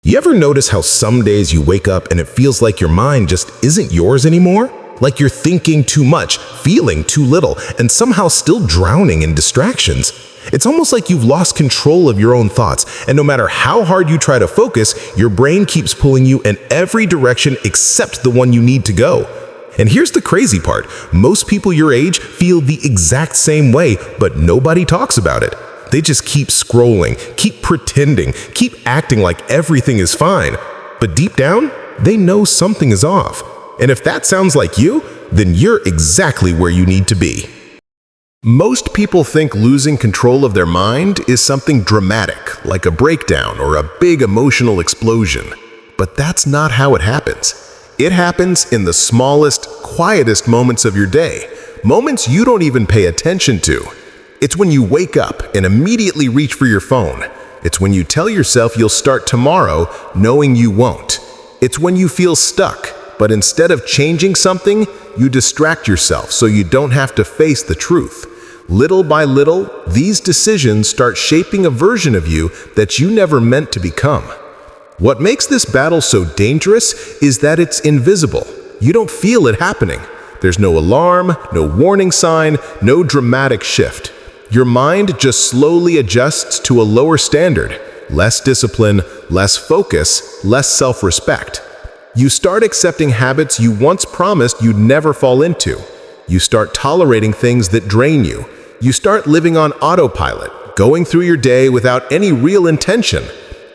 You ever notice how some days you wake up and it feels like your mind just isn't yours anymore? Like you're thinking too much, feeling too little, and somehow still drowning in distractions. It's almost like you've lost control of your own thoughts, and no matter how hard you try to focus, your brain keeps pulling you in every direction except the one you need to go. And here's the crazy part. Most people your age feel the exact same way, but nobody talks about it. They just keep scrolling, keep pretending, keep acting like everything is fine. But deep down, they know something is off. And if that sounds like you, then you're exactly where you need to be. Most people think losing control of their mind is something dramatic, like a breakdown or a big emotional explosion. But that's not how it happens. It happens in the smallest, quietest moments of your day, moments you don't even pay attention to. It's when you wake up and immediately reach for your phone. It's when you tell yourself you'll start tomorrow, knowing you won't. It's when you feel stuck, but instead of changing something, you distract yourself so you don't have to face the truth. Little by little, these decisions start shaping a version of you that you never meant to become. What makes this battle so dangerous is that it's invisible. You don't feel it happening. There's no alarm, no warning sign, no dramatic shift. Your mind just slowly adjusts to a lower standard, less discipline, less focus, less self-respect. You start accepting habits you once promised you'd never fall into. You start tolerating things that drain you. You start living on autopilot, going through your day without any real intention.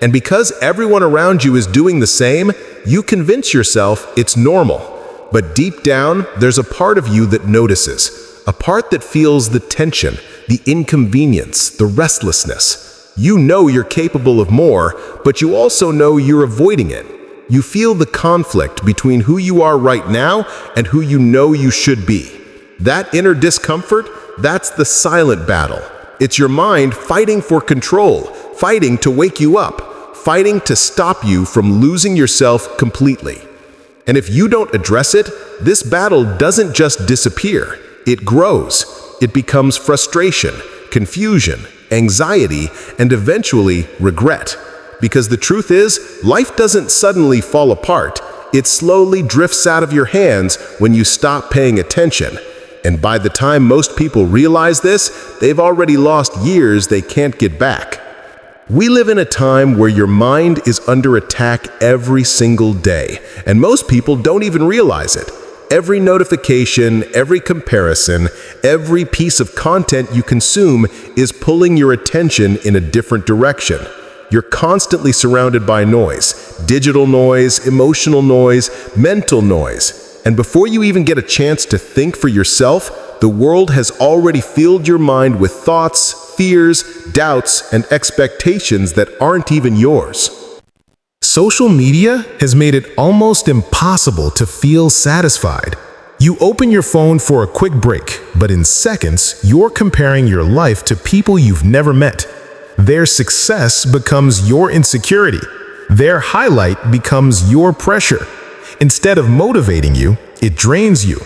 And because everyone around you is doing the same, you convince yourself it's normal. But deep down, there's a part of you that notices, a part that feels the tension, the inconvenience, the restlessness. You know you're capable of more, but you also know you're avoiding it. You feel the conflict between who you are right now and who you know you should be. That inner discomfort, that's the silent battle. It's your mind fighting for control, fighting to wake you up, fighting to stop you from losing yourself completely. And if you don't address it, this battle doesn't just disappear. It grows. It becomes frustration, confusion, anxiety, and eventually regret. Because the truth is, life doesn't suddenly fall apart. It slowly drifts out of your hands when you stop paying attention. And by the time most people realize this, they've already lost years they can't get back. We live in a time where your mind is under attack every single day, and most people don't even realize it. Every notification, every comparison, every piece of content you consume is pulling your attention in a different direction. You're constantly surrounded by noise, digital noise, emotional noise, mental noise. And before you even get a chance to think for yourself, the world has already filled your mind with thoughts, fears, doubts, and expectations that aren't even yours. Social media has made it almost impossible to feel satisfied. You open your phone for a quick break, but in seconds, you're comparing your life to people you've never met. Their success becomes your insecurity. Their highlight becomes your pressure. Instead of motivating you, it drains you.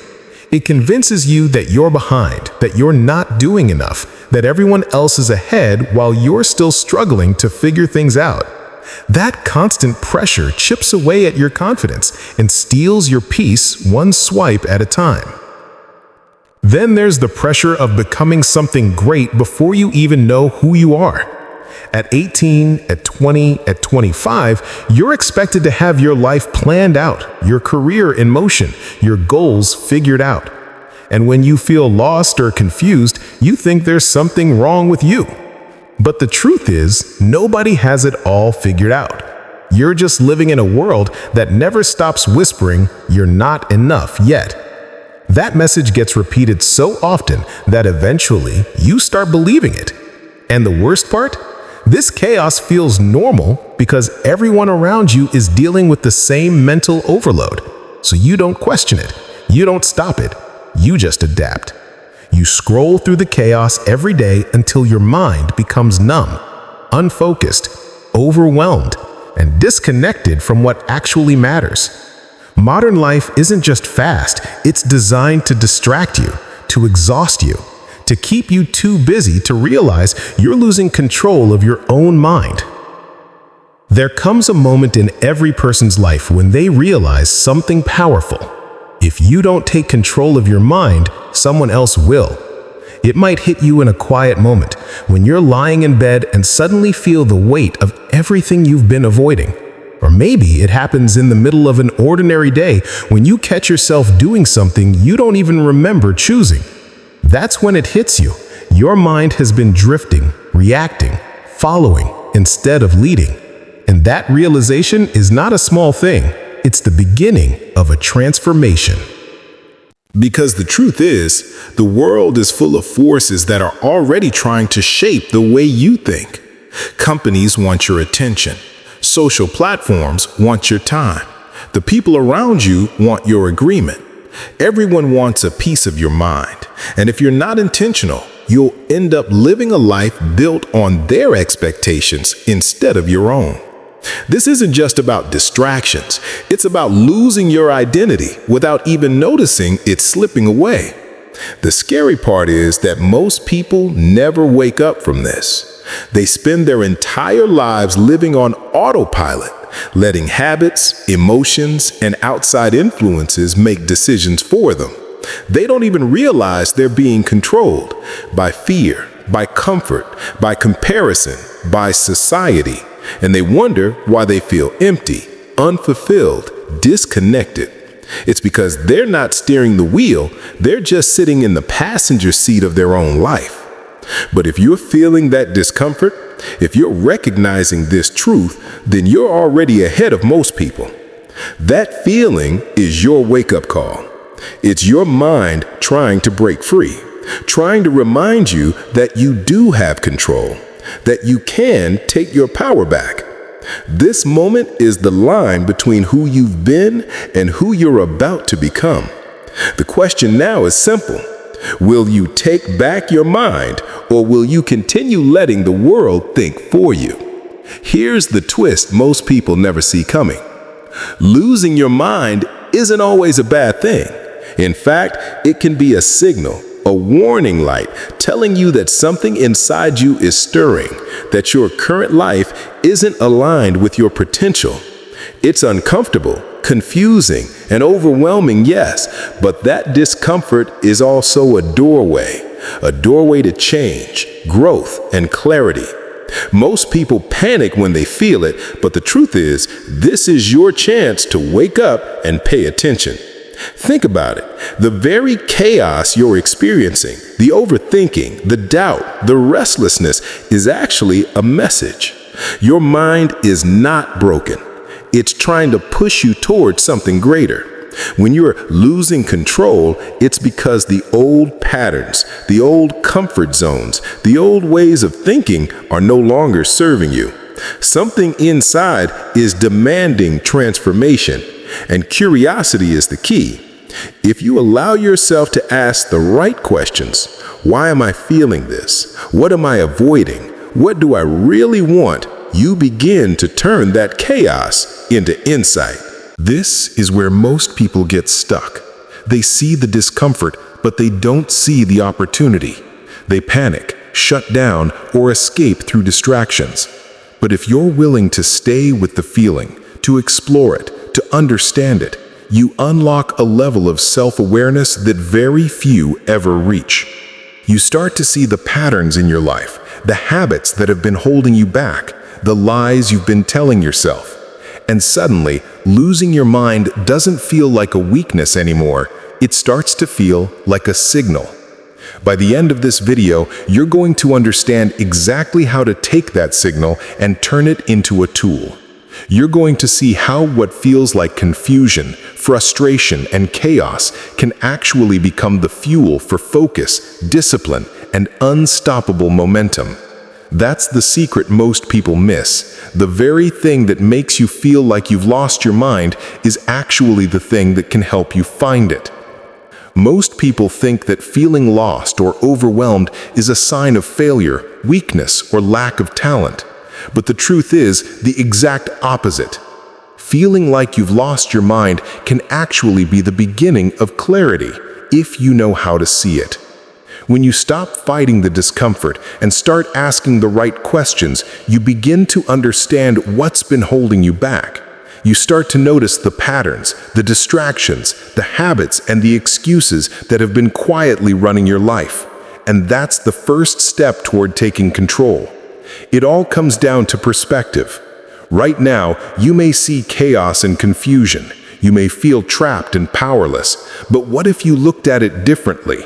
It convinces you that you're behind, that you're not doing enough, that everyone else is ahead while you're still struggling to figure things out. That constant pressure chips away at your confidence and steals your peace one swipe at a time. Then there's the pressure of becoming something great before you even know who you are. At 18, at 20, at 25, you're expected to have your life planned out, your career in motion, your goals figured out. And when you feel lost or confused, you think there's something wrong with you. But the truth is, nobody has it all figured out. You're just living in a world that never stops whispering, "You're not enough yet." That message gets repeated so often that eventually you start believing it. And the worst part? This chaos feels normal because everyone around you is dealing with the same mental overload. So you don't question it. You don't stop it. You just adapt. You scroll through the chaos every day until your mind becomes numb, unfocused, overwhelmed, and disconnected from what actually matters. Modern life isn't just fast, it's designed to distract you, to exhaust you, to keep you too busy to realize you're losing control of your own mind. There comes a moment in every person's life when they realize something powerful. If you don't take control of your mind, someone else will. It might hit you in a quiet moment when you're lying in bed and suddenly feel the weight of everything you've been avoiding. Or maybe it happens in the middle of an ordinary day when you catch yourself doing something you don't even remember choosing. That's when it hits you. Your mind has been drifting, reacting, following, instead of leading. And that realization is not a small thing. It's the beginning of a transformation. Because the truth is, the world is full of forces that are already trying to shape the way you think. Companies want your attention. Social platforms want your time. The people around you want your agreement. Everyone wants a piece of your mind. And if you're not intentional, you'll end up living a life built on their expectations instead of your own. This isn't just about distractions. It's about losing your identity without even noticing it slipping away. The scary part is that most people never wake up from this. They spend their entire lives living on autopilot, letting habits, emotions, and outside influences make decisions for them. They don't even realize they're being controlled by fear, by comfort, by comparison, by society. And they wonder why they feel empty, unfulfilled, disconnected. It's because they're not steering the wheel, they're just sitting in the passenger seat of their own life. But if you're feeling that discomfort, if you're recognizing this truth, then you're already ahead of most people. That feeling is your wake-up call. It's your mind trying to break free, trying to remind you that you do have control, that you can take your power back. This moment is the line between who you've been and who you're about to become. The question now is simple. Will you take back your mind, or will you continue letting the world think for you? Here's the twist most people never see coming. Losing your mind isn't always a bad thing. In fact, it can be a signal, a warning light telling you that something inside you is stirring, that your current life isn't aligned with your potential. It's uncomfortable, confusing, and overwhelming, yes, but that discomfort is also a doorway to change, growth, and clarity. Most people panic when they feel it, but the truth is, this is your chance to wake up and pay attention. Think about it. The very chaos you're experiencing, the overthinking, the doubt, the restlessness is actually a message. Your mind is not broken. It's trying to push you towards something greater. When you're losing control, it's because the old patterns, the old comfort zones, the old ways of thinking are no longer serving you. Something inside is demanding transformation, and curiosity is the key. If you allow yourself to ask the right questions, why am I feeling this? What am I avoiding? What do I really want? You begin to turn that chaos into insight. This is where most people get stuck. They see the discomfort, but they don't see the opportunity. They panic, shut down, or escape through distractions. But if you're willing to stay with the feeling, to explore it, to understand it, you unlock a level of self-awareness that very few ever reach. You start to see the patterns in your life, the habits that have been holding you back, the lies you've been telling yourself. And suddenly, losing your mind doesn't feel like a weakness anymore. It starts to feel like a signal. By the end of this video, you're going to understand exactly how to take that signal and turn it into a tool. You're going to see how what feels like confusion, frustration, and chaos can actually become the fuel for focus, discipline, and unstoppable momentum. That's the secret most people miss. The very thing that makes you feel like you've lost your mind is actually the thing that can help you find it. Most people think that feeling lost or overwhelmed is a sign of failure, weakness, or lack of talent. But the truth is the exact opposite. Feeling like you've lost your mind can actually be the beginning of clarity, if you know how to see it. When you stop fighting the discomfort and start asking the right questions, you begin to understand what's been holding you back. You start to notice the patterns, the distractions, the habits, and the excuses that have been quietly running your life. And that's the first step toward taking control. It all comes down to perspective. Right now, you may see chaos and confusion. You may feel trapped and powerless. But what if you looked at it differently?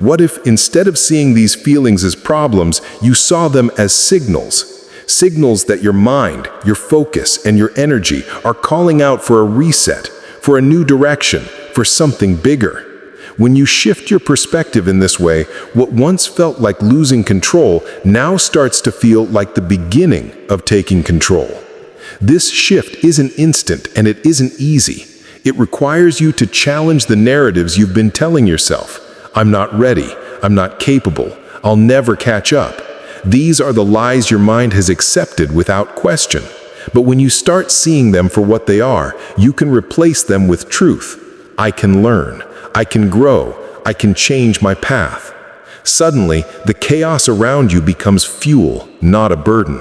What if, instead of seeing these feelings as problems, you saw them as signals? Signals that your mind, your focus, and your energy are calling out for a reset, for a new direction, for something bigger. When you shift your perspective in this way, what once felt like losing control now starts to feel like the beginning of taking control. This shift isn't instant and it isn't easy. It requires you to challenge the narratives you've been telling yourself. I'm not ready. I'm not capable. I'll never catch up. These are the lies your mind has accepted without question. But when you start seeing them for what they are, you can replace them with truth. I can learn. I can grow. I can change my path. Suddenly, the chaos around you becomes fuel, not a burden.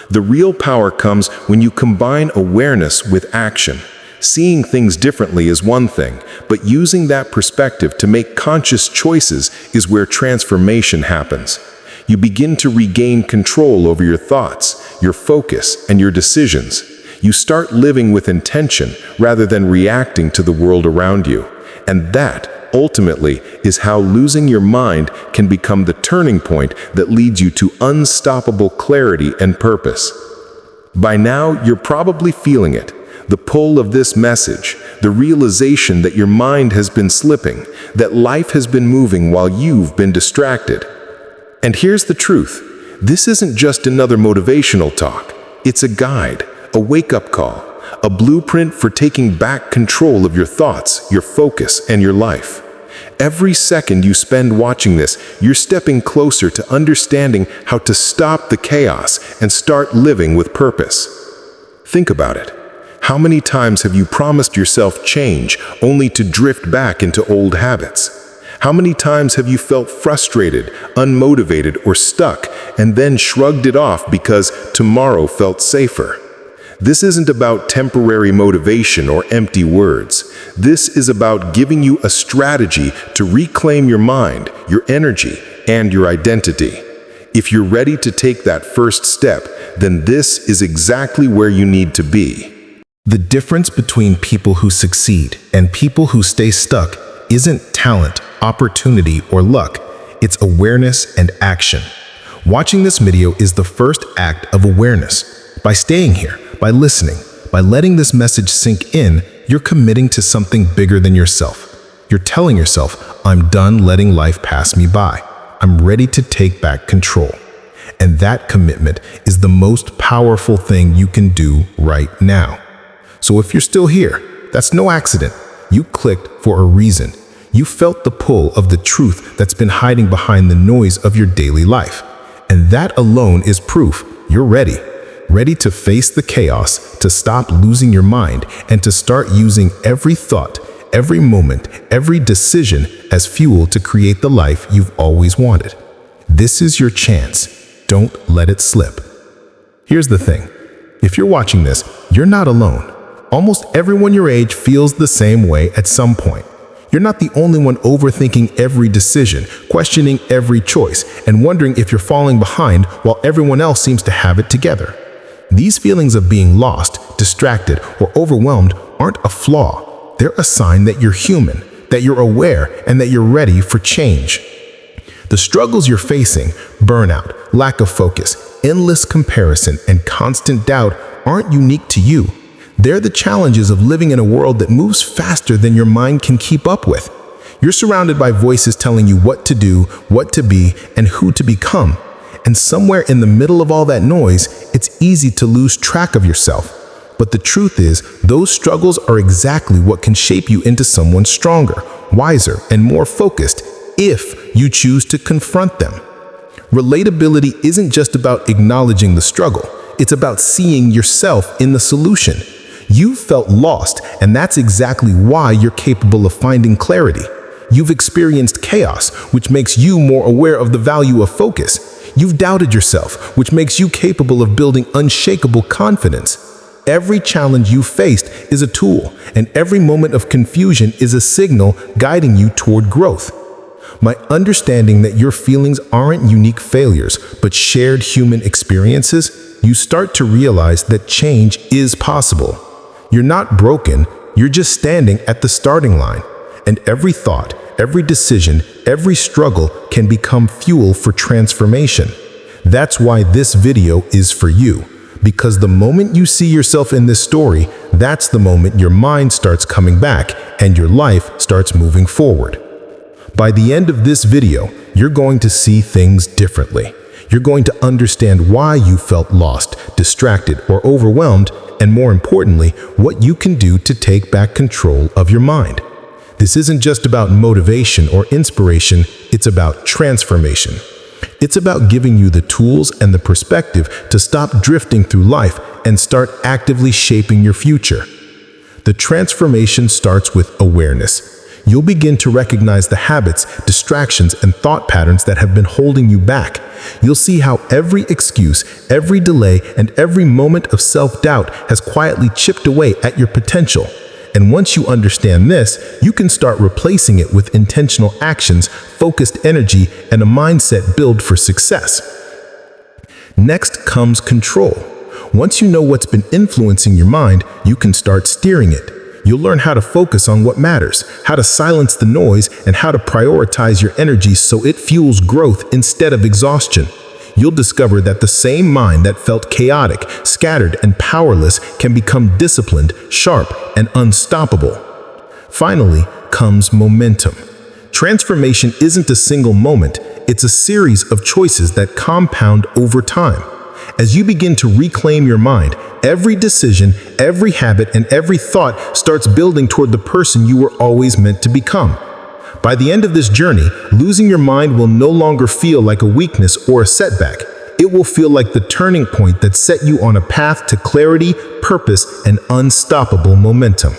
The real power comes when you combine awareness with action. Seeing things differently is one thing, but using that perspective to make conscious choices is where transformation happens. You begin to regain control over your thoughts, your focus, and your decisions. You start living with intention rather than reacting to the world around you. And that, ultimately, is how losing your mind can become the turning point that leads you to unstoppable clarity and purpose. By now, you're probably feeling it. The pull of this message, the realization that your mind has been slipping, that life has been moving while you've been distracted. And here's the truth. This isn't just another motivational talk. It's a guide, a wake-up call, a blueprint for taking back control of your thoughts, your focus, and your life. Every second you spend watching this, you're stepping closer to understanding how to stop the chaos and start living with purpose. Think about it. How many times have you promised yourself change only to drift back into old habits? How many times have you felt frustrated, unmotivated, or stuck, and then shrugged it off because tomorrow felt safer? This isn't about temporary motivation or empty words. This is about giving you a strategy to reclaim your mind, your energy, and your identity. If you're ready to take that first step, then this is exactly where you need to be. The difference between people who succeed and people who stay stuck isn't talent, opportunity, or luck. It's awareness and action. Watching this video is the first act of awareness. By staying here, by listening, by letting this message sink in, you're committing to something bigger than yourself. You're telling yourself, I'm done letting life pass me by. I'm ready to take back control. And that commitment is the most powerful thing you can do right now. So if you're still here, that's no accident. You clicked for a reason. You felt the pull of the truth that's been hiding behind the noise of your daily life. And that alone is proof you're ready. Ready to face the chaos, to stop losing your mind, and to start using every thought, every moment, every decision as fuel to create the life you've always wanted. This is your chance. Don't let it slip. Here's the thing. If you're watching this, you're not alone. Almost everyone your age feels the same way at some point. You're not the only one overthinking every decision, questioning every choice, and wondering if you're falling behind while everyone else seems to have it together. These feelings of being lost, distracted, or overwhelmed aren't a flaw. They're a sign that you're human, that you're aware, and that you're ready for change. The struggles you're facing, burnout, lack of focus, endless comparison, and constant doubt aren't unique to you. They're the challenges of living in a world that moves faster than your mind can keep up with. You're surrounded by voices telling you what to do, what to be, and who to become. And somewhere in the middle of all that noise, it's easy to lose track of yourself. But the truth is, those struggles are exactly what can shape you into someone stronger, wiser, and more focused if you choose to confront them. Relatability isn't just about acknowledging the struggle. It's about seeing yourself in the solution. You felt lost, and that's exactly why you're capable of finding clarity. You've experienced chaos, which makes you more aware of the value of focus. You've doubted yourself, which makes you capable of building unshakable confidence. Every challenge you faced is a tool, and every moment of confusion is a signal guiding you toward growth. By understanding that your feelings aren't unique failures, but shared human experiences, you start to realize that change is possible. You're not broken, you're just standing at the starting line. And every thought, every decision, every struggle can become fuel for transformation. That's why this video is for you. Because the moment you see yourself in this story, that's the moment your mind starts coming back and your life starts moving forward. By the end of this video, you're going to see things differently. You're going to understand why you felt lost, distracted, or overwhelmed, and more importantly, what you can do to take back control of your mind. This isn't just about motivation or inspiration, it's about transformation. It's about giving you the tools and the perspective to stop drifting through life and start actively shaping your future. The transformation starts with awareness. You'll begin to recognize the habits, distractions, and thought patterns that have been holding you back. You'll see how every excuse, every delay, and every moment of self-doubt has quietly chipped away at your potential. And once you understand this, you can start replacing it with intentional actions, focused energy, and a mindset built for success. Next comes control. Once you know what's been influencing your mind, you can start steering it. You'll learn how to focus on what matters, how to silence the noise, and how to prioritize your energy so it fuels growth instead of exhaustion. You'll discover that the same mind that felt chaotic, scattered, and powerless can become disciplined, sharp, and unstoppable. Finally comes momentum. Transformation isn't a single moment, it's a series of choices that compound over time. As you begin to reclaim your mind, every decision, every habit, and every thought starts building toward the person you were always meant to become. By the end of this journey, losing your mind will no longer feel like a weakness or a setback. It will feel like the turning point that set you on a path to clarity, purpose, and unstoppable momentum.